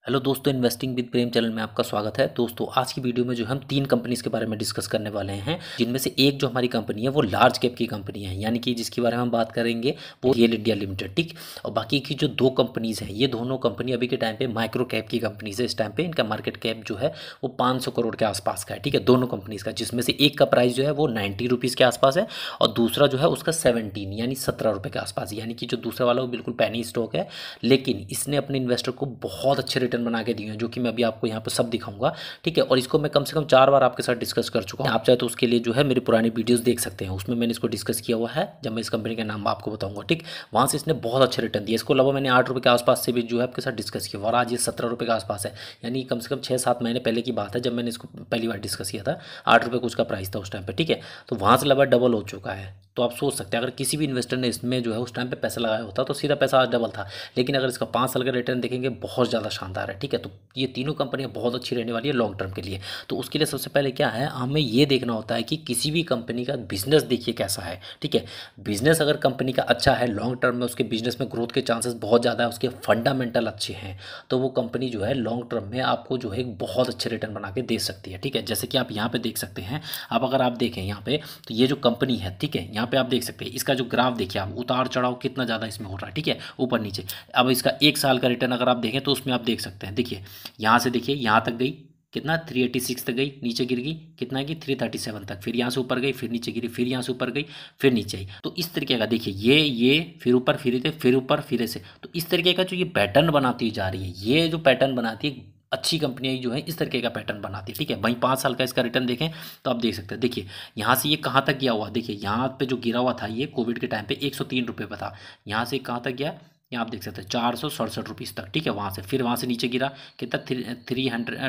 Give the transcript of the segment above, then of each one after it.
Hello दोस्तों, investing with Prem channel में आपका स्वागत है। दोस्तों, आज की वीडियो में जो हम 3 कंपनीज के बारे में डिस्कस करने वाले हैं, जिनमें से एक जो हमारी कंपनी है वो लार्ज कैप की कंपनी है, यानी कि जिसके बारे में हम बात करेंगे वो गेल इंडिया लिमिटेड, ठीक। और बाकी की जो 2 कंपनीज हैं, ये दोनों कंपनी अभी के टाइम पे माइक्रो कैप की कंपनीज है। इस टाइम पे इनका मार्केट कैप जो है वो 500 करोड़ के आसपास का है, ठीक है, दोनों कंपनीज का। जिसमें से एक का प्राइस जो है वो 90 रुपीज़ के आसपास है और दूसरा जो है उसका 17 यानी 17 रुपये के आसपास। यानी कि जो दूसरा वाला वो बिल्कुल पैनी स्टॉक है, लेकिन इसने अपने इन्वेस्टर को बहुत अच्छे रिटर्न बना के दिए हैं, जो कि मैं अभी आपको यहाँ पर सब दिखाऊंगा, ठीक है। और इसको मैं कम से कम 4 बार आपके साथ डिस्कस कर चुका हूँ। आप चाहे तो उसके लिए जो है मेरी पुरानी वीडियोस देख सकते हैं, उसमें मैंने इसको डिस्कस किया हुआ है, जब मैं इस कंपनी का नाम आपको बताऊंगा, ठीक। वहाँ से इसने बहुत अच्छे रिटर्न दिए। इसको अलावा मैंने 8 रुपये के आसपास से भी जो है आपके साथ डिस्कस किया, और आज ये 17 रुपये के आसपास है। यानी कम से कम 6-7 महीने पहले की बात है जब मैंने इसको पहली बार डिस्कस किया था। 8 रुपये कुछ का प्राइस था उस टाइम पर, ठीक है। तो वहाँ से लगभग डबल हो चुका है। तो आप सोच सकते हैं, अगर किसी भी इन्वेस्टर ने इसमें जो है उस टाइम पे पैसा लगाया होता तो सीधा पैसा आज डबल था। लेकिन अगर इसका 5 साल का रिटर्न देखेंगे, बहुत ज़्यादा शानदार है, ठीक है। तो ये तीनों कंपनियां बहुत अच्छी रहने वाली है लॉन्ग टर्म के लिए। तो उसके लिए सबसे पहले क्या है, हमें ये देखना होता है कि किसी भी कंपनी का बिजनेस देखिए कैसा है, ठीक है। बिजनेस अगर कंपनी का अच्छा है, लॉन्ग टर्म में उसके बिजनेस में ग्रोथ के चांसेस बहुत ज़्यादा है, उसके फंडामेंटल अच्छे हैं, तो वो कंपनी जो है लॉन्ग टर्म में आपको जो है एक बहुत अच्छे रिटर्न बना के दे सकती है, ठीक है। जैसे कि आप यहाँ पे देख सकते हैं, अब अगर आप देखें यहाँ पे, तो ये जो कंपनी है, ठीक है, यहाँ पे आप देख सकते हैं इसका जो ग्राफ देखिए आप, उतार चढ़ाव कितना ज़्यादा इसमें हो रहा है, ठीक है, ऊपर नीचे। अब इसका 1 साल का रिटर्न अगर आप देखें तो उसमें आप देख सकते हैं, देखिए यहाँ से देखिए यहाँ तक गई, कितना 386 तक गई, नीचे गिर गई, कितना की 337 तक, फिर यहाँ से ऊपर गई, फिर नीचे गिरी, फिर यहाँ से ऊपर गई, फिर नीचे आई। तो इस तरीके का देखिए ये फिर ऊपर, फिर ऊपर, फिर ऐसे। तो इस तरीके का जो ये पैटर्न बनाती जा रही है, ये जो पैटर्न बनाती है अच्छी कंपनियां जो है इस तरीके का पैटर्न बनाती है, ठीक है। वहीं 5 साल का इसका रिटर्न देखें तो आप देख सकते हैं, देखिए यहाँ से ये कहाँ तक गया हुआ, देखिए यहाँ पे जो गिरा हुआ था ये कोविड के टाइम पे 103 रुपये पर था। यहाँ से कहाँ तक गया, यहाँ आप देख सकते हैं 467 रुपीज़ तक, ठीक है। वहाँ से फिर वहाँ से नीचे गिरा कितना,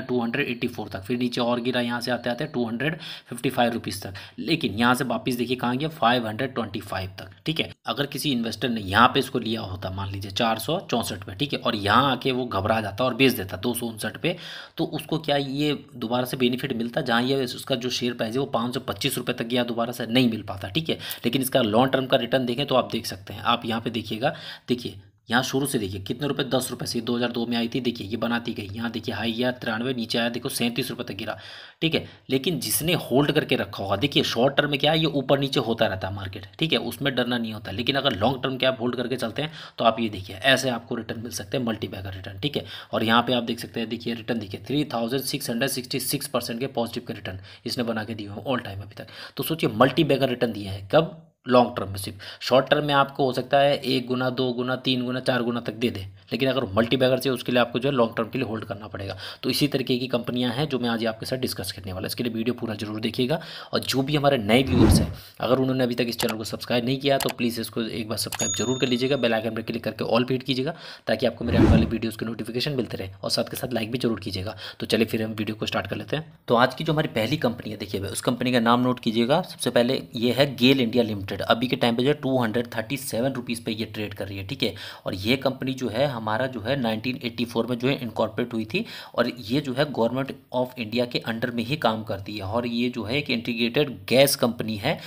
284 तक, फिर नीचे और गिरा यहाँ से आते आते 255 रुपीज़ तक। लेकिन यहाँ से वापस देखिए कहाँ गया, 525 तक, ठीक है। अगर किसी इन्वेस्टर ने यहाँ पे इसको लिया होता, मान लीजिए 464 पे, ठीक है, और यहाँ आके वो घबरा जाता और बेच देता 259 पे, तो उसको क्या ये दोबारा से बेनिफिट मिलता, जहाँ ये उसका जो शेयर प्राइस है वो 525 रुपये तक गया, दोबारा से नहीं मिल पाता, ठीक है। लेकिन इसका लॉन्ग टर्म का रिटर्न देखें तो आप देख सकते हैं, आप यहाँ पे देखिएगा, देखिए यहाँ शुरू से देखिए कितने रुपए, 10 रुपये से 2002 में आई थी, देखिए ये बनाती गई, यहाँ देखिए हाई गया 93, नीचे आया देखो 37 रुपये तक गिरा, ठीक है। लेकिन जिसने होल्ड करके रखा होगा, देखिए शॉर्ट टर्म में क्या है, ये ऊपर नीचे होता रहता है मार्केट, ठीक है, उसमें डरना नहीं होता। लेकिन अगर लॉन्ग टर्म के आप होल्ड करके चलते हैं तो आप ये देखिए ऐसे आपको रिटर्न मिल सकते हैं, मल्टी बैगर रिटर्न, ठीक है। और यहाँ पे आप देख सकते हैं, देखिए रिटर्न देखिए 3666% के पॉजिटिव के रिटर्न इसने बना के दिए हैं ऑल टाइम अभी तक। तो सोचिए मल्टी बैगर रिटर्न दिया है, कब, लॉन्ग टर्म में। सिर्फ शॉर्ट टर्म में आपको हो सकता है 1 गुना, 2 गुना, 3 गुना, 4 गुना तक दे दे, लेकिन अगर मल्टी बैगर चाहिए उसके लिए आपको जो है लॉन्ग टर्म के लिए होल्ड करना पड़ेगा। तो इसी तरीके की कंपनियां हैं जो मैं आज आपके साथ डिस्कस करने वाला, इसके लिए वीडियो पूरा जरूर देखिएगा। और जो भी हमारे नए व्यूअर्स हैं, अगर उन्होंने अभी तक इस चैनल को सब्सक्राइब नहीं किया तो प्लीज़ इसको एक बार सब्सक्राइब जरूर कर लीजिएगा, बेल आइकन पर क्लिक करके ऑल पे हिट कीजिएगा, ताकि आपको मेरे आने वाले वीडियोज़ के नोटिफिकेशन मिलते रहे, और साथ के साथ लाइक भी जरूर कीजिएगा। तो चलिए फिर हम वीडियो को स्टार्ट कर लेते हैं। तो आज की जो हमारी पहली कंपनी है, देखिए उस कंपनी का नाम नोट कीजिएगा। सबसे पहले ये है गेल इंडिया लिमिटेड। अभी के टाइम पे 237 रुपीज़ पे ये ट्रेड कर रही है, ठीक है। और ये कंपनी जो है हमारा जो है 1984 में जो है इनकॉर्पोरेट हुई थी, और ये जो है गवर्नमेंट ऑफ इंडिया के अंडर में ही काम करती है। और ये जो है एक इंटीग्रेटेड गैस कंपनी है,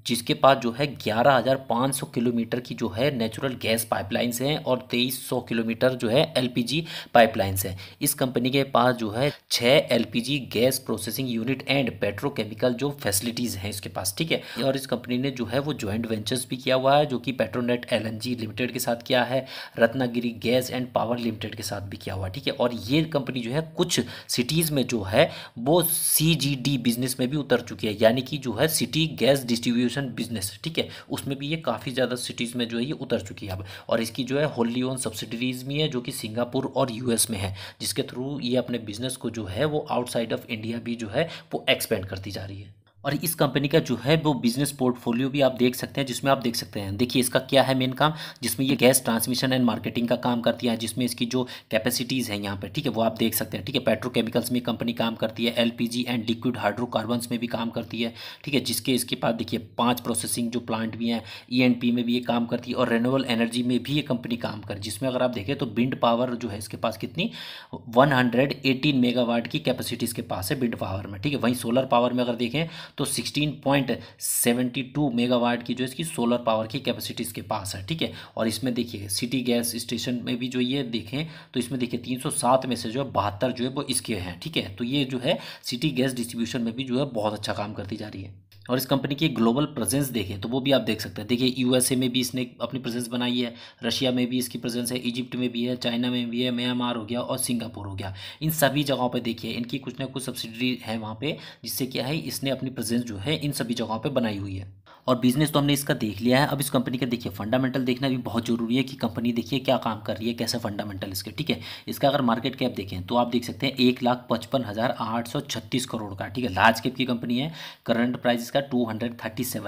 जिसके पास जो है 11,500 किलोमीटर की जो है नेचुरल गैस पाइपलाइंस हैं, और 2300 किलोमीटर जो है एलपीजी पाइपलाइंस हैं। इस कंपनी के पास जो है 6 LPG gas processing unit and petrochemical जो फैसिलिटीज़ हैं इसके पास, ठीक है। और इस कंपनी ने जो है वो ज्वाइंट वेंचर्स भी किया हुआ है, जो कि पेट्रोनेट एलएनजी लिमिटेड के साथ किया है, Ratnagiri gas and power limited के साथ भी किया हुआ है, ठीक है। और ये कंपनी जो है कुछ सिटीज़ में जो है वो सीजीडी बिजनेस में भी उतर चुकी है, यानी कि जो है सिटी गैस डिस्ट्रीब्यूशन बिजनेस, ठीक है, उसमें भी ये काफ़ी ज़्यादा सिटीज़ में जो है ये उतर चुकी है अब। और इसकी जो है होली ओन सब्सिडरीज भी है, जो कि सिंगापुर और यूएस में है, जिसके थ्रू ये अपने बिजनेस को जो है वो आउटसाइड ऑफ इंडिया भी जो है वो एक्सपेंड करती जा रही है। और इस कंपनी का जो है वो बिजनेस पोर्टफोलियो भी आप देख सकते हैं, जिसमें आप देख सकते हैं, देखिए इसका क्या है मेन काम, जिसमें ये गैस ट्रांसमिशन एंड मार्केटिंग का काम करती है, जिसमें इसकी जो कैपेसिटीज़ हैं यहाँ पे, ठीक है, वो आप देख सकते हैं, ठीक है। पेट्रोकेमिकल्स में कंपनी काम करती है, एलपीजी एंड लिक्विड हाइड्रोकार्बन्स में भी काम करती है, ठीक है, जिसके इसके पास देखिए 5 प्रोसेसिंग जो प्लांट भी हैं, ईएनपी में भी ये काम करती है, और रेन्यूएबल एनर्जी में भी ये कंपनी काम कर, जिसमें अगर आप देखें तो विंड पावर जो है इसके पास कितनी 118 मेगावाट की कैपेसिटी इसके पास है विंड पावर में, ठीक है। वहीं सोलर पावर में अगर देखें तो 16.72 मेगावाट की जो इसकी सोलर पावर की कैपेसिटी इसके पास है, ठीक है। और इसमें देखिए सिटी गैस स्टेशन में भी जो ये देखें तो इसमें देखिए 307 में से जो है 72 जो है वो इसके हैं, ठीक है। तो ये जो है सिटी गैस डिस्ट्रीब्यूशन में भी जो है बहुत अच्छा काम करती जा रही है। और इस कंपनी की ग्लोबल प्रेजेंस देखें तो वो भी आप देख सकते हैं। देखिए यूएसए में भी इसने अपनी प्रेजेंस बनाई है, रशिया में भी इसकी प्रेजेंस है, इजिप्ट में भी है, चाइना में भी है, म्यांमार हो गया और सिंगापुर हो गया। इन सभी जगहों पे देखिए इनकी कुछ ना कुछ सब्सिडरी है वहाँ पे, जिससे क्या है इसने अपनी प्रेजेंस जो है इन सभी जगहों पे बनाई हुई है। और बिजनेस तो हमने इसका देख लिया है। अब इस कंपनी का देखिए फंडामेंटल देखना भी बहुत जरूरी है कि कंपनी देखिए क्या काम कर रही है, कैसे फंडामेंटल इसके, ठीक है। इसका अगर मार्केट कैप देखें तो आप देख सकते हैं 1,55,836 करोड़ का, ठीक है। लार्ज कैप की कंपनी है। करंट प्राइस इसका 237 है,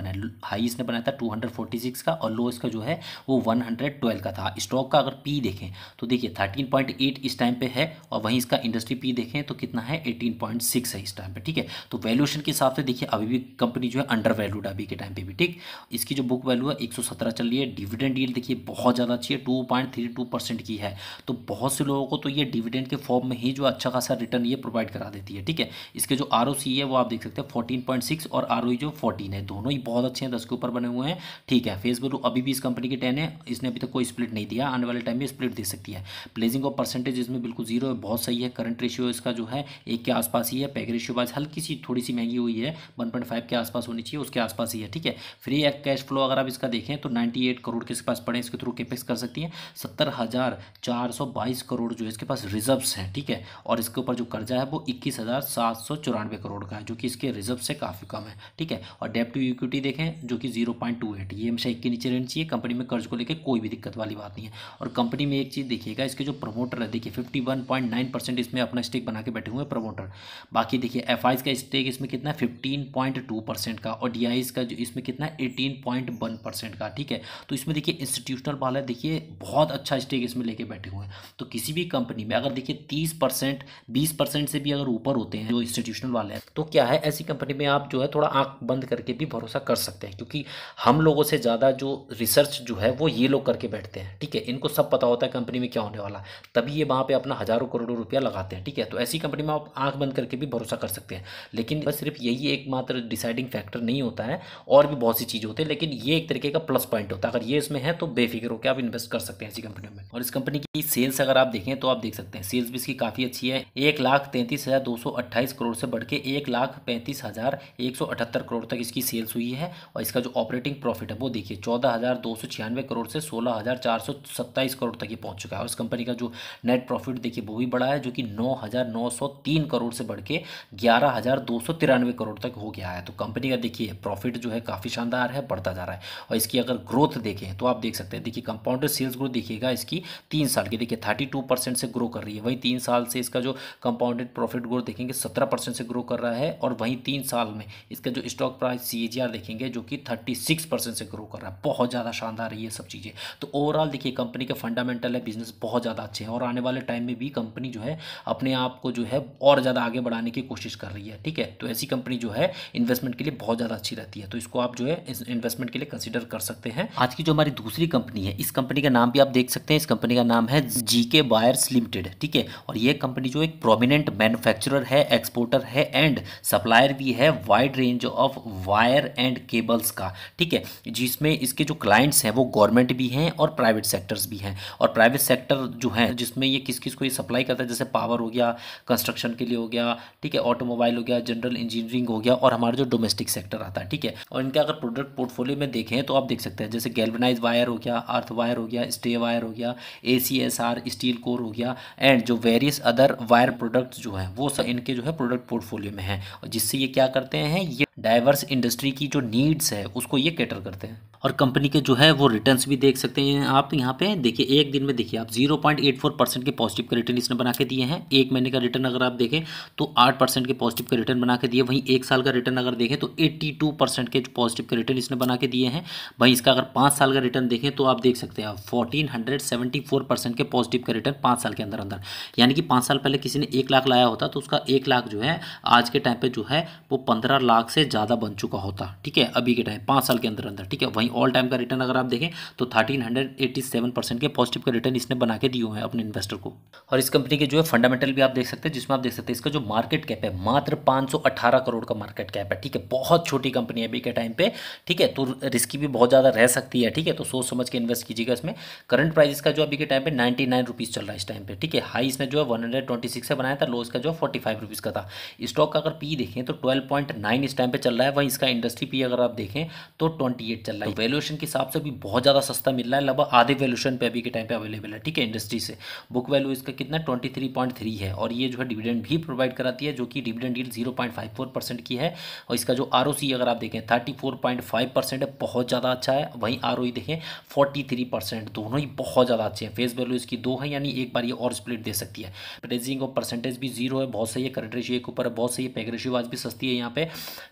हाई इसने बनाया था 246 का और लो इसका जो है वो 112 का था। स्टॉक का अगर पी देखें तो देखिए 13.8 इस टाइम पे है और वहीं इसका इंडस्ट्री पी देखें तो कितना है 18.6 है इस टाइम पे, ठीक है। तो वैल्यूएशन के हिसाब से देखिए अभी भी कंपनी जो है अंडर वैल्यूड अभी के टाइम पे भी, ठीक। इसकी जो बुक वैल्यू है 117 चल रही है। डिविडेंड यील्ड देखिए बहुत ज़्यादा अच्छी है, 2.32% की है। तो बहुत से लोगों को तो ये डिविडेंड के फॉर्म में ही जो अच्छा खासा रिटर्न ये प्रोवाइड करा देती है, ठीक है। इसके जो ROC है वो आप देख सकते हैं 14.6 और ROE जो 14 है, दोनों ही बहुत अच्छे हैं, 10 के ऊपर बने हुए हैं, ठीक है। फेस वैल्यू अभी भी इस कंपनी की 10 है, इसने अभी तक कोई स्प्लिट नहीं दिया, आने वाले टाइम में स्प्लिट दे सकती है। प्लेजिंग ऑफ परसेंटेज इसमें बिल्कुल जीरो है, बहुत सही है। करंट रेशियो इसका जो है 1 के आसपास ही है। पैग रेशियो वाइज हल्की सी थोड़ी सी महंगी हुई है, 1.5 के आसपास होनी चाहिए, उसके आसपास ही है, ठीक है। फ्री कैश फ्लो अगर आप इसका देखें तो 98 करोड़ के पास पड़े, इसके थ्रू कैपेक्स कर सकती हैं। 70,422 करोड़ जो है इसके पास रिजर्व्स हैं, ठीक है। और इसके ऊपर जो कर्जा है वो 21,794 करोड़ का है, जो कि इसके रिजर्व से काफ़ी कम है, ठीक है। और डेब्ट टू इक्विटी देखें जो कि 0.28, ये हमेशा 1 के नीचे रहनी चाहिए। कंपनी में कर्ज को लेकर कोई भी दिक्कत वाली बात नहीं है। और कंपनी में एक चीज़ देखिएगा, इसके जो प्रमोटर है देखिए 51.9% इसमें अपना स्टेक बना के बैठे हुए हैं प्रमोटर। बाकी देखिए FIs का स्टेक इसमें कितना है 15.2% का, और DIs का जो इसमें कितना है 18.1% का, ठीक है। तो इसमें देखिए इंस्टीट्यूशनल वाला देखिए बहुत अच्छा स्टेक इसमें लेके बैठे हुए हैं। तो किसी भी कंपनी में अगर देखिए 30% 20% से भी अगर ऊपर होते हैं जो इंस्टीट्यूशनल वाले हैं, तो क्या है ऐसी कंपनी में आप जो है थोड़ा आंख बंद करके भी भरोसा कर सकते हैं, क्योंकि हम लोगों से ज़्यादा जो रिसर्च जो है वो ये लोग करके बैठते हैं, ठीक है। इनको सब पता होता है कंपनी में क्या होने वाला, तभी ये वहाँ पर अपना हज़ारों करोड़ों रुपया लगाते हैं, ठीक है। तो ऐसी कंपनी में आप आंख बंद करके भी भरोसा कर सकते हैं। लेकिन बस सिर्फ यही एकमात्र डिसाइडिंग फैक्टर नहीं होता है, और भी बहुत सी चीज़ होती है, लेकिन ये एक तरीके का प्लस पॉइंट होता है। अगर ये इसमें है तो बेफिक्र होकर आप इन्वेस्ट कर सकते हैं ऐसी कंपनियों में। और इस कंपनी की सेल्स अगर आप देखें तो आप देख सकते हैं सेल्स भी इसकी काफ़ी अच्छी है। 1,33,228 करोड़ से बढ़ के 1,35,178 करोड़ तक इसकी सेल्स हुई है। और इसका जो ऑपरेटिंग प्रॉफिट है वो देखिए 14,296 करोड़ से 16,427 करोड़ तक ये पहुंच चुका है। और इस कंपनी का जो नेट प्रॉफिट देखिए वो भी बढ़ा है, जो कि 9,903 करोड़ से बढ़ के 11,293 करोड़ तक हो गया है। तो कंपनी का देखिए प्रॉफिट जो है काफ़ी शानदार है, बढ़ता जा रहा है। और इसकी अगर ग्रोथ देखें तो आप देख सकते हैं, देखिए कंपाउंडेड सेल्स ग्रोथ देखिएगा इसकी 3 साल की देखिए 32% से ग्रो कर रही है। वहीं 3 साल से इसका जो कंपाउंडेड प्रॉफिट ग्रोथ देखेंगे 17% से ग्रो कर रहा है। और वहीं 3 साल में इसका जो स्टॉक प्राइस CAGR देखेंगे जो कि 36% से ग्रो कर रहा है। बहुत ज़्यादा शानदार है ये सब चीज़ें। तो ओवरऑल देखिए कंपनी के फंडामेंटल है, बिजनेस बहुत ज़्यादा अच्छे हैं, और आने वाले टाइम में भी कंपनी जो है अपने आप को जो है और ज़्यादा आगे बढ़ाने की कोशिश कर रही है, ठीक है। तो ऐसी कंपनी जो है इन्वेस्टमेंट के लिए बहुत ज़्यादा अच्छी रहती है, तो इसको आप जो है इन्वेस्टमेंट के लिए कंसीडर कर सकते हैं। आज की जो हमारी दूसरी कंपनी है, इस कंपनी का नाम भी आप देख सकते हैं। इस कंपनी का नाम है GK वायर्स लिमिटेड, ठीक है। और ये कंपनी जो एक प्रोमिनेंट मैन्युफैक्चरर है, एक्सपोर्टर है एंड सप्लायर भी है wide range of wire and cables का, ठीक है। जिसमें इसके जो क्लाइंट्स हैं वो गवर्नमेंट भी हैं और प्राइवेट सेक्टर्स भी हैं। और प्राइवेट सेक्टर जो है जिसमें ये किस किस को ये सप्लाई करता है, जैसे पावर हो गया, कंस्ट्रक्शन के लिए हो गया, ठीक है, ऑटोमोबाइल हो गया, जनरल इंजीनियरिंग हो गया, और हमारा जो डोमेस्टिक सेक्टर आता है, ठीक है। और इनके अगर प्रोडक्ट पोर्टफोलियो में देखें तो आप देख सकते हैं जैसे गैल्वेनाइज वायर हो गया, अर्थ वायर हो गया, स्टे वायर हो गया, ACSR स्टील कोर हो गया, एंड जो वेरियस अदर वायर प्रोडक्ट्स जो हैं वो सब इनके जो है प्रोडक्ट पोर्टफोलियो में हैं। और जिससे ये क्या करते हैं, ये डाइवर्स इंडस्ट्री की जो नीड्स है उसको ये कैटर करते हैं। और कंपनी के जो है वो रिटर्न्स भी देख सकते हैं आप यहाँ पे देखिए। एक दिन में देखिए आप 0.84% के पॉजिटिव का रिटर्न इसने बना के दिए हैं। एक महीने का रिटर्न अगर आप देखें तो 8% के पॉजिटिव का रिटर्न बना के दिए। वहीं एक साल का रिटर्न अगर देखें तो 82% के पॉजिटिव का रिटर्न इसने बना के दिए हैं। वहीं इसका अगर 5 साल का रिटर्न देखें तो आप देख सकते हैं आप 1474% के पॉजिटिव का रिटर्न 5 साल के अंदर अंदर। यानी कि 5 साल पहले किसी ने 1 लाख लाया होता तो उसका 1 लाख जो है आज के टाइम पर जो है वो 15 लाख से से ज़्यादा बन चुका होता, ठीक है, अभी के टाइम 5 साल के अंदर अंदर, ठीक है। वहीं ऑल टाइम का रिटर्न अगर आप देखें तो 1387% के पॉजिटिव का रिटर्न इसने बना के दिए हुए हैं अपने इन्वेस्टर को। और इस कंपनी के जो है फंडामेंटल भी आप देख सकते हैं, जिसमें आप देख सकते हैं इसका जो मार्केट कैप है मात्र 518 करोड़ का मार्केट कैप है, ठीक है। बहुत छोटी कंपनी है अभी के टाइम पे, ठीक है। तो रिस्की भी बहुत ज़्यादा रह सकती है, ठीक है। तो सोच समझ के इन्वेस्ट कीजिएगा इसमें। करंट प्राइस इसका जो अभी के टाइम पे 99 रुपीज़ चल रहा है इस टाइम पे, ठीक है। हाई इसने जो है 126 से बनाया था, लो इसका जो 45 रुपीज़ का था। स्टॉक का अगर पी देखें तो 12.9 इस टाइम पे चल रहा है। वहीं इसका इंडस्ट्री पी अगर आप देखें तो 28 चल रहा है। वैल्यूएशन के हिसाब से भी बहुत ज़्यादा सस्ता मिल रहा है, लगभग आधे वैल्यूएशन पे अभी के टाइम पे अवेलेबल है, ठीक है। इंडस्ट्री से बुक वैल्यू इसका कितना 23.3 है। और ये जो है डिविडेंड भी प्रोवाइड कराती है, जो कि डिविडेंड यील्ड 0.54% की है। और इसका जो ROC अगर आप देखें 34.5% है, बहुत ज़्यादा अच्छा है। वहीं ROE देखें 43%, दोनों ही बहुत ज़्यादा अच्छे हैं। फेस वैल्यू इसकी 2 है, यानी एक बार ये और स्प्लिट दे सकती है। प्रेजिंग और परसेंटेज भी 0 है, बहुत सही है। करंट रेशियो एक ऊपर है, बहुत सही है। पैग रेशियो आज भी सस्ती है यहाँ पे।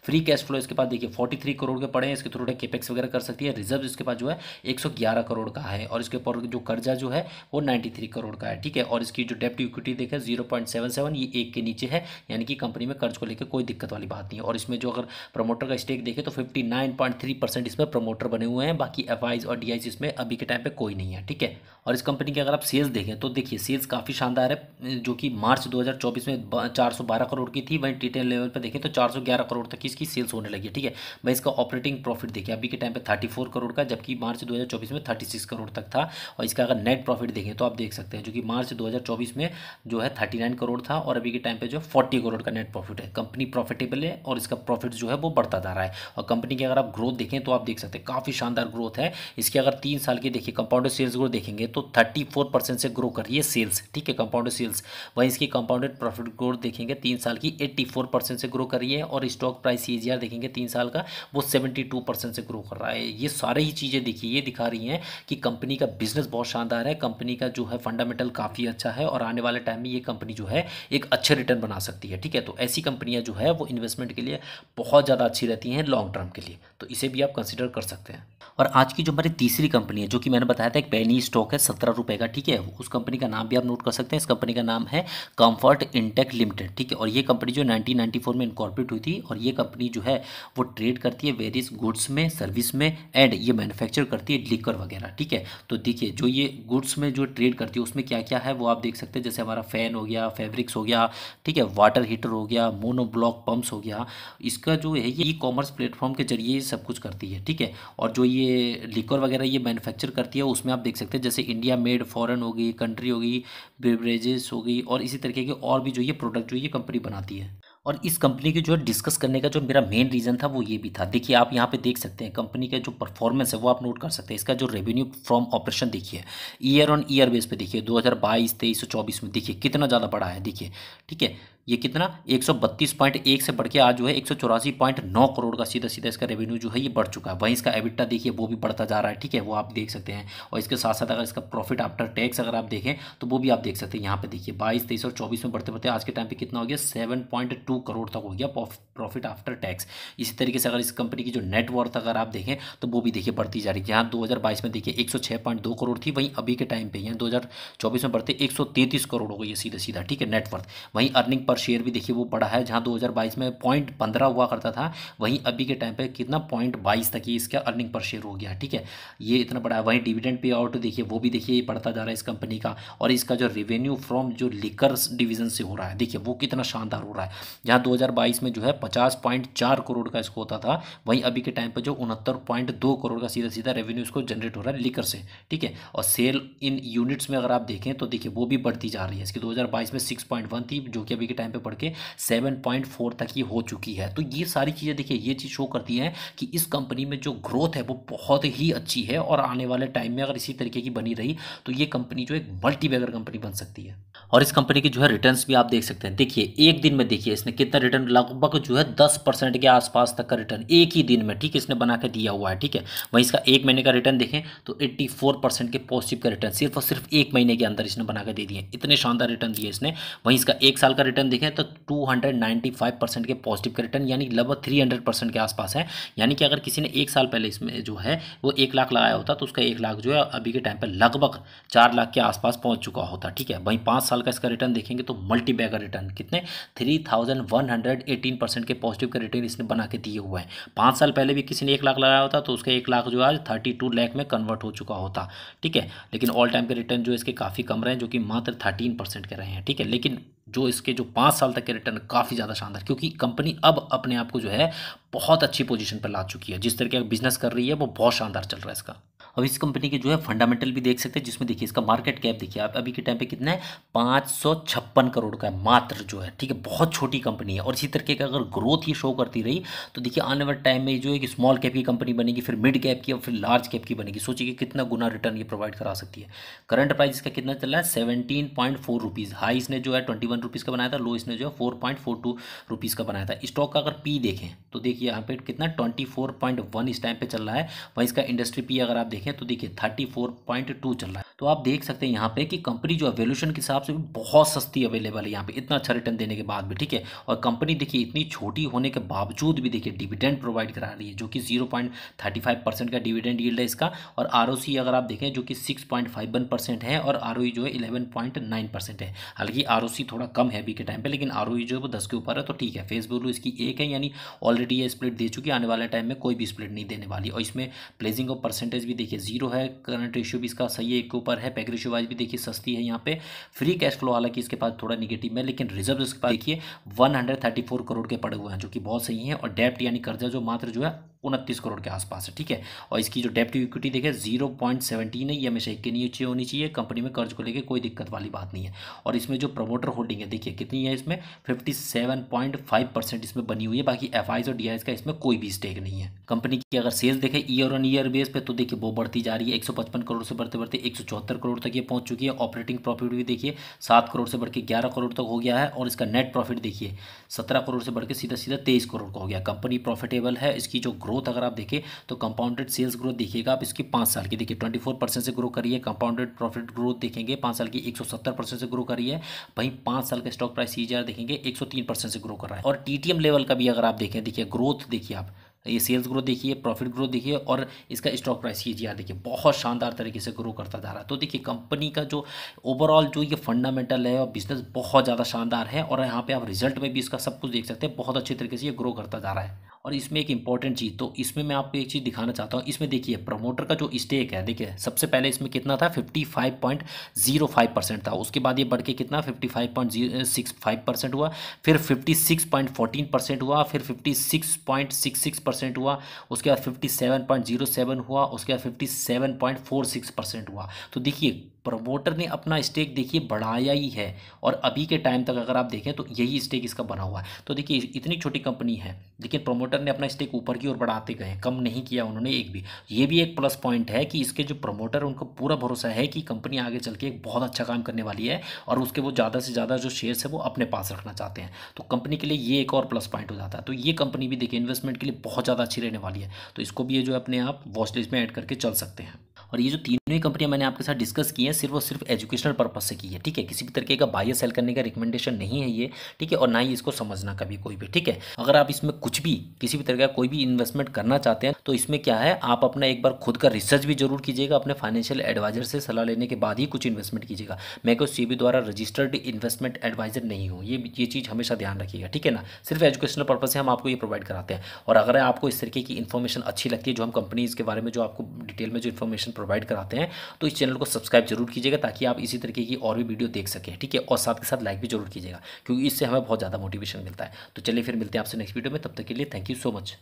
फ्री कैश फ्लो इसके पास देखिए 43 करोड़ के पड़े हैं, इसके थ्रू केपेक्स वगैरह कर सकती है। रिजर्व इसके पास जो है 111 करोड़ का है। और इसके ऊपर जो कर्जा जो है वो 93 करोड़ का है, ठीक है। और इसकी जो डेप्ट टू इक्विटी देखें 0.77, ये 1 के नीचे है, यानी कि कंपनी में कर्ज को लेकर कोई दिक्कत वाली बात नहीं है। और इसमें जो अगर प्रमोटर का स्टेक देखें तो 59.3% इसमें प्रमोटर बने हुए हैं। बाकी FIs और DIs इसमें अभी के टाइम पे कोई नहीं है, ठीक है। और इस कंपनी के अगर आप सेल्स देखें तो देखिए सेल्स काफ़ी शानदार है, जो कि मार्च 2024 में 412 करोड़ की थी। वहीं रिटेल लेवल पर देखें तो 411 करोड़ तक की इसकी सेल्स होने लगी है, ठीक है। वहीं इसका ऑपरेटिंग प्रॉफिट देखिए अभी के टाइम पे 34 करोड़ का, जबकि मार्च 2024 में 36 करोड़ तक था। और इसका अगर नेट प्रॉफिट देखें तो आप देख सकते हैं, जो कि मार्च 2024 में जो है 39 करोड़ था, और अभी के टाइम पे जो 40 करोड़ का नेट प्रॉफिट है। कंपनी प्रॉफिटेबल है और इसका प्रॉफिट जो है वो बढ़ता जा रहा है। और कंपनी की अगर आप ग्रोथ देखें तो आप देख सकते हैं काफ़ी शानदार ग्रोथ है इसकी। अगर 3 साल की देखिए कंपाउंडेड सेल्स ग्रोथ देखेंगे तो 34% से ग्रो कर रही है सेल्स, ठीक है, कंपाउंडेड सेल्स। वहीं इसकी कंपाउंडेड प्रॉफिट ग्रोथ देखेंगे 3 साल की 84% से ग्रो कर रही है। और स्टॉक प्राइस CAGR देखेंगे 3 साल का वो 72% से ग्रो कर रहा है। ये सारी ही चीज़ें देखिए ये दिखा रही हैं कि कंपनी का बिजनेस बहुत शानदार है, कंपनी का जो है फंडामेंटल काफ़ी अच्छा है। और आने वाले टाइम में ये कंपनी जो है एक अच्छे रिटर्न बना सकती है, ठीक है। तो ऐसी कंपनियां जो है वो इन्वेस्टमेंट के लिए बहुत ज़्यादा अच्छी रहती हैं लॉन्ग टर्म के लिए, तो इसे भी आप कंसिडर कर सकते हैं। और आज की जो हमारी तीसरी कंपनी है, जो कि मैंने बताया था एक पेनी स्टॉक है 17 रुपये का, ठीक है। उस कंपनी का नाम भी आप नोट कर सकते हैं। इस कंपनी का नाम है कंफर्ट इंटेक लिमिटेड, ठीक है। और ये कंपनी जो 1994 में इनकॉर्पोरेट हुई थी। और ये कंपनी जो है वो ट्रेड करती है वेरियस गुड्स में, सर्विस में, एंड ये मैन्युफैक्चर करती है लिकर वगैरह, ठीक है। तो देखिए जो ये गुड्स में जो ट्रेड करती है उसमें क्या क्या है वो आप देख सकते हैं। जैसे हमारा फ़ैन हो गया, फैब्रिक्स हो गया, ठीक है, वाटर हीटर हो गया, मोनोब्लॉक पंप्स हो गया। इसका जो है ये E-कॉमर्स प्लेटफॉर्म के जरिए ये सब कुछ करती है, ठीक है। और जो ये लिकर वगैरह ये मैन्युफैक्चर करती है उसमें आप देख सकते हैं जैसे इंडिया मेड, फॉरेन हो गई, कंट्री हो गई, बेवरेजेस हो गई, और इसी तरीके के और भी जो ये प्रोडक्ट जो ये कंपनी बनाती है। और इस कंपनी की जो है डिस्कस करने का जो मेरा मेन रीज़न था वो ये भी था। देखिए आप यहाँ पे देख सकते हैं कंपनी का जो परफॉर्मेंस है वो आप नोट कर सकते हैं। इसका जो रेवेन्यू फ्रॉम ऑपरेशन देखिए ईयर ऑन ईयर बेस पे देखिए 2022, 23 और 24 में देखिए कितना ज़्यादा बढ़ा है, देखिए, ठीक है। ये कितना 132.1 से बढ़ के आज जो है 184.9 करोड़ का सीधा सीधा इसका रेवेन्यू जो है ये बढ़ चुका है। वहीं इसका एबिटा देखिए वो भी बढ़ता जा रहा है, ठीक है, वो आप देख सकते हैं। और इसके साथ साथ अगर इसका प्रॉफिट आफ्टर टैक्स अगर आप देखें तो वो भी आप देख सकते हैं। यहाँ पे देखिए 22, 23 और 24 में बढ़ते बढ़ते आज के टाइम पे कितना हो गया 7.2 करोड़ तक हो गया प्रॉफिट आफ्टर टैक्स। इसी तरीके से अगर इस कंपनी की जो नेटवर्थ अगर आप देखें तो वो भी देखिए बढ़ती जा रही है। यहाँ 2022 में देखिए 106.2 करोड़ थी, वहीं अभी के टाइम पे यहाँ 2024 में बढ़ते 133 करोड़ हो गई है सीधा सीधा, ठीक है, नेटवर्थ। वहीं अर्निंग पर शेयर भी देखिए वो बढ़ा है, जहाँ 2022 में 0.15 हुआ करता था, वहीं अभी के टाइम पे कितना 0.22 तक ही इसका अर्निंग पर शेयर हो गया, ठीक है, ये इतना बड़ा है। वहीं डिविडेंड पे आउट देखिए वो भी देखिए बढ़ता जा रहा है इस कंपनी का। और इसका जो रेवेन्यू फ्रॉम जो लिकर डिवीजन से हो रहा है देखिए वो कितना शानदार हो रहा है। जहाँ 2022 में जो है 50.4 करोड़ का इसको होता था, वहीं अभी के टाइम पर जो 69.2 करोड़ का सीधा सीधा रेवेन्यू इसको जनरेट हो रहा है लिकर से, ठीक है। और सेल इन यूनिट्स में अगर आप देखें तो देखिए वो भी बढ़ती जा रही है। इसकी 2022 में 6.1 थी, जो कि अभी के टाइम पे बढ़ के 7.4 तक ही हो चुकी है। तो ये सारी चीज़ें देखिए ये चीज़ शो करती हैं कि इस कंपनी में जो ग्रोथ है वो बहुत ही अच्छी है। और आने वाले टाइम में अगर इसी तरीके की बनी रही तो ये कंपनी जो एक मल्टी बैगर कंपनी बन सकती है। और इस कंपनी की जो है रिटर्न्स भी आप देख सकते हैं। देखिए एक दिन में देखिए इसने कितना रिटर्न, लगभग जो है 10% के आसपास तक का रिटर्न एक ही दिन में, ठीक है, इसने बना के दिया हुआ है, ठीक है। वहीं इसका एक महीने का रिटर्न देखें तो 84% के पॉजिटिव का रिटर्न सिर्फ और सिर्फ एक महीने के अंदर इसने बना के दे दिए, इतने शानदार रिटर्न दिए इसने। वहीं इसका एक साल का रिटर्न देखें तो 295% के पॉजिटिव का रिटर्न, यानी लगभग 300% के आसपास है। यानी कि अगर किसी ने 1 साल पहले इसमें जो है वो 1 लाख लगाया होता तो उसका 1 लाख जो है अभी के टाइम पर लगभग 4 लाख के आसपास पहुंच चुका होता। ठीक है, वहीं 5 साल का इसका रिटर्न देखेंगे तो मल्टी बैगर रिटर्न कितने 3118% के पॉजिटिव का रिटर्न इसने बना के दिए हुए हैं। 5 साल पहले भी किसी ने 1 लाख लगाया होता तो उसका 1 लाख जो आज 32 लाख में कन्वर्ट हो चुका होता। ठीक है, लेकिन ऑल टाइम के रिटर्न जो इसके काफ़ी कम रहे हैं, जो कि मात्र 13% के रहे हैं। ठीक है, लेकिन जो इसके जो 5 साल तक के रिटर्न काफ़ी ज़्यादा शानदार, क्योंकि कंपनी अब अपने आप को जो है बहुत अच्छी पोजीशन पर ला चुकी है। जिस तरीके का बिजनेस कर रही है वो बहुत शानदार चल रहा है इसका। अब इस कंपनी के जो है फंडामेंटल भी देख सकते हैं, जिसमें देखिए इसका मार्केट कैप देखिए आप अभी के टाइम पे कितना है 556 करोड़ का है मात्र जो है। ठीक है, बहुत छोटी कंपनी है और इसी तरीके का अगर ग्रोथ ही शो करती रही तो देखिए आने वाले टाइम में जो है कि स्मॉल कैप की कंपनी बनेगी, फिर मिड कैप की और फिर लार्ज कैप की बनेगी। सोचिए कि कितना गुना रिटर्न ये प्रोवाइड करा सकती है। करंट प्राइस इसका कितना चल रहा है 17.4 रुपीज़। हाई इसने जो है 21 रुपीज़ का बनाया था, लो इसने जो है 4.42 रुपीज़ का बनाया था। स्टॉक का अगर पी देखें तो देखिए यहाँ पे कितना 24.1 इस टाइम पे चल रहा है। वहीं इसका इंडस्ट्री पी अगर आप देखें तो देखिए 34.2 चल रहा है। तो आप देख सकते हैं यहाँ पे कि कंपनी जो वैल्यूएशन के हिसाब से भी बहुत सस्ती अवेलेबल है यहाँ पे, इतना अच्छा रिटर्न देने के बाद भी। ठीक है, और कंपनी देखिए इतनी छोटी होने के बावजूद भी देखिए डिविडेंड प्रोवाइड करा रही है, जो कि 0.35% का डिविडेंड यील्ड है इसका। और आरओसी अगर आप देखें जो कि 6.51% है और आरओई जो है 11.9% है। हालांकि आरओसी थोड़ा कम है अभी के टाइम पे, लेकिन आरओई जो है वो 10 के ऊपर है तो ठीक है। फेस वैल्यू इसकी 1 है, यानी ऑलरेडी ये स्प्लिट दे चुकी है, आने वाले टाइम में कोई भी स्प्लिट नहीं देने वाली। और इसमें प्लेसिंग ऑफ परसेंटेज भी देखिए 0 है, करंट रेशियो भी इसका सही है 1 के ऊपर है, पैक रेशियो वाइज भी देखिए सस्ती है यहाँ पे। फ्री कैश फ्लो हालांकि इसके पास थोड़ा निगेटिव है, लेकिन रिजर्व इसके पास देखिए 134 करोड़ के पड़े हुए हैं, जो कि बहुत सही है। और डेप्ट यानी कर्जा जो मात्र जो है 29 करोड़ के आसपास है। ठीक है, और इसकी जो डेप्ट टू इक्विटी देखिए 0.17 है, ये हमेशा 1 के नीचे होनी चाहिए। कंपनी में कर्ज को लेकर कोई दिक्कत वाली बात नहीं है। और इसमें जो प्रमोटर होल्डिंग है देखिए कितनी है, इसमें 57.5% इसमें बनी हुई है। बाकी एफआईज और डीआईज का इसमें कोई भी स्टेक नहीं है। कंपनी की अगर सेल्स देखें ईयर ऑन ईयर बेस पे तो देखिए वो बढ़ती जा रही है, 155 करोड़ से बढ़ते बढ़ते 174 करोड़ तक ये पहुंच चुकी है। ऑपरेटिंग प्रॉफिट भी देखिए 7 करोड़ से बढ़ के 11 करोड़ तक हो गया है। और इसका नेट प्रॉफिट देखिए 17 करोड़ से बढ़ के सीधा सीधा 23 करोड़ का हो गया। कंपनी प्रॉफिटेबल है। इसकी जो ग्रोथ अगर आप देखें तो कंपाउंडेड सेल्स ग्रोथ देखिएगा आप इसकी 5 साल की देखिए 24% से ग्रो करी है। कंपाउंडेड प्रॉफिट ग्रोथ देखेंगे 5 साल की 170% से ग्रो करी है। वहीं 5 साल का स्टॉक प्राइस सीजीआर देखेंगे 103% से ग्रो कर रहा है। और टीटीएम लेवल का भी अगर आप देखें देखिए ग्रोथ देखिए आप, ये सेल्स ग्रोथ देखिए, प्रॉफिट ग्रोथ देखिए और इसका स्टॉक प्राइस सीजीआर देखिए बहुत शानदार तरीके से ग्रो करता जा रहा है। तो देखिए कंपनी का जो ओवरऑल जो ये फंडामेंटल है और बिजनेस बहुत ज़्यादा शानदार है। और यहाँ पे आप रिजल्ट में भी इसका सब कुछ देख सकते हैं, बहुत अच्छे तरीके से ये ग्रो करता जा रहा है। और इसमें एक इंपॉर्टेंट चीज़, तो इसमें मैं आपको एक चीज़ दिखाना चाहता हूँ। इसमें देखिए प्रमोटर का जो स्टेक है देखिए सबसे पहले इसमें कितना था 55.05% था, उसके बाद ये बढ़ के कितना 55.65% हुआ, फिर 56.14% हुआ, फिर 56.66% हुआ, उसके बाद 57.07 हुआ, उसके बाद 57.46% हुआ। तो देखिए प्रमोटर ने अपना स्टेक देखिए बढ़ाया ही है। और अभी के टाइम तक अगर आप देखें तो यही स्टेक इसका बना हुआ है। तो देखिए इतनी छोटी कंपनी है लेकिन प्रमोटर ने अपना स्टेक ऊपर की ओर बढ़ाते गए, कम नहीं किया उन्होंने एक भी। ये भी एक प्लस पॉइंट है कि इसके जो प्रमोटर उनको पूरा भरोसा है कि कंपनी आगे चल के एक बहुत अच्छा काम करने वाली है और उसके वो ज़्यादा से ज़्यादा जो शेयर्स है वो अपने पास रखना चाहते हैं। तो कंपनी के लिए ये एक और प्लस पॉइंट हो जाता है। तो ये कंपनी भी देखिए इन्वेस्टमेंट के लिए बहुत ज़्यादा अच्छी रहने वाली है। तो इसको भी ये जो अपने आप वॉच लिस्ट में ऐड करके चल सकते हैं। और ये जो तीनों ही कंपनियां मैंने आपके साथ डिस्कस की हैं सिर्फ और सिर्फ एजुकेशनल पर्पस से की है। ठीक है, किसी भी तरीके का बाय या सेल करने का रिकमेंडेशन नहीं है ये। ठीक है, और ना ही इसको समझना कभी कोई भी। ठीक है, अगर आप इसमें कुछ भी किसी भी तरह का कोई भी इन्वेस्टमेंट करना चाहते हैं तो इसमें क्या है आप अपना एक बार खुद का रिसर्च भी जरूर कीजिएगा, अपने फाइनेंशियल एडवाइजर से सलाह लेने के बाद ही कुछ इन्वेस्टमेंट कीजिएगा। मैं कोई सेबी द्वारा रजिस्टर्ड इन्वेस्टमेंट एडवाइजर नहीं हूँ, ये चीज़ हमेशा ध्यान रखिएगा। ठीक है ना, सिर्फ एजुकेशनल पर्पस से हम आपको ये प्रोवाइड कराते हैं। और अगर आपको इस तरीके की इन्फॉर्मेशन अच्छी लगती है जो हम कंपनीज के बारे में जो आपको डिटेल में जो इन्फॉर्मेशन प्रोवाइड कराते हैं तो इस चैनल को सब्सक्राइब जरूर कीजिएगा ताकि आप इसी तरीके की और भी वीडियो देख सकें। ठीक है, और साथ के साथ लाइक भी जरूर कीजिएगा क्योंकि इससे हमें बहुत ज़्यादा मोटिवेशन मिलता है। तो चलिए फिर मिलते हैं आपसे नेक्स्ट वीडियो में, तब तक के लिए थैंक यू सो मच।